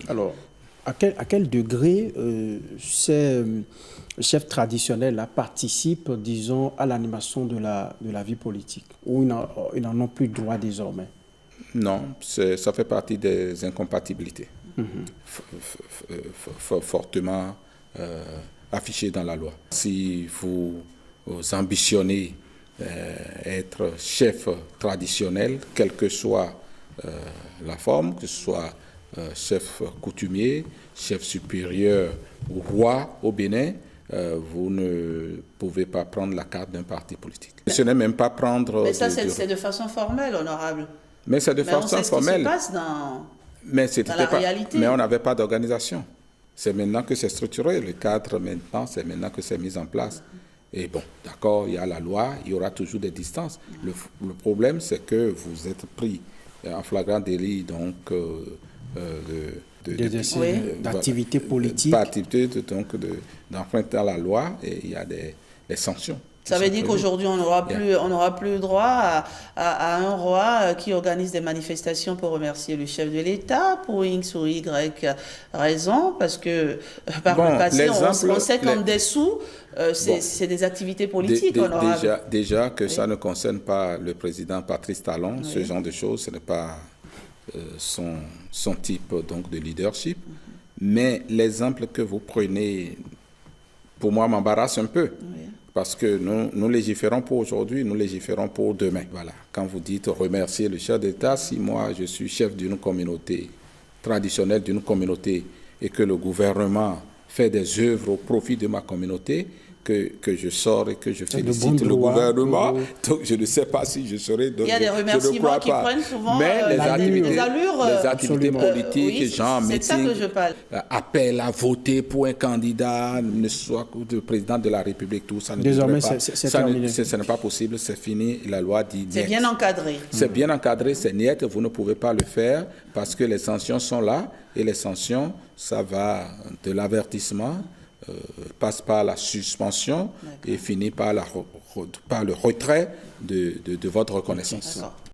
Alors, à quel degré ces chefs traditionnels participent, disons, à l'animation de la vie politique, ou ils n'en ont plus droit désormais? Non, ça fait partie des incompatibilités fortement affichées dans la loi. Si vous ambitionnez être chef traditionnel, quelle que soit la forme, que ce soit chef coutumier, chef supérieur ou roi au Bénin, vous ne pouvez pas prendre la carte d'un parti politique. Ce n'est même pas prendre... Mais ça, c'est de façon formelle, honorable. Mais c'est de façon formelle. Mais on sait ce qui se passe dans la réalité. Mais on n'avait pas d'organisation. C'est maintenant que c'est structuré. Le cadre, maintenant, c'est maintenant que c'est mis en place. Et bon, d'accord, il y a la loi, il y aura toujours des distances. Le problème, c'est que vous êtes pris en flagrant délit, donc... d'activité politique. Donc, d'enfreindre à la loi, et il y a des sanctions. Ça veut dire qu'aujourd'hui, on n'aura plus droit à un roi qui organise des manifestations pour remercier le chef de l'État pour X ou Y raison, parce que par le passé, on sait qu'en dessous, c'est des activités politiques. Déjà que ça ne concerne pas le président Patrice Talon, ce genre de choses, ce n'est pas son type donc, de leadership. Mais l'exemple que vous prenez, pour moi, m'embarrasse un peu. Oui. Parce que nous légiférons pour aujourd'hui, nous légiférons pour demain. Voilà. Quand vous dites remercier le chef d'État, si moi je suis chef d'une communauté traditionnelle, d'une communauté, et que le gouvernement fait des œuvres au profit de ma communauté, que je sors et que je félicite le gouvernement, donc je ne sais pas si je serai... Il y a des remerciements qui prennent souvent des allures. Les activités politiques, genre meeting, appel à voter pour un candidat, ne soit le président de la République, tout ça ne désormais, pas. C'est terminé. Ce n'est pas possible, c'est fini, la loi dit... C'est bien encadré. C'est bien encadré, c'est net, vous ne pouvez pas le faire parce que les sanctions sont là, et les sanctions, ça va de l'avertissement, passe par la suspension et finit par le retrait de votre reconnaissance.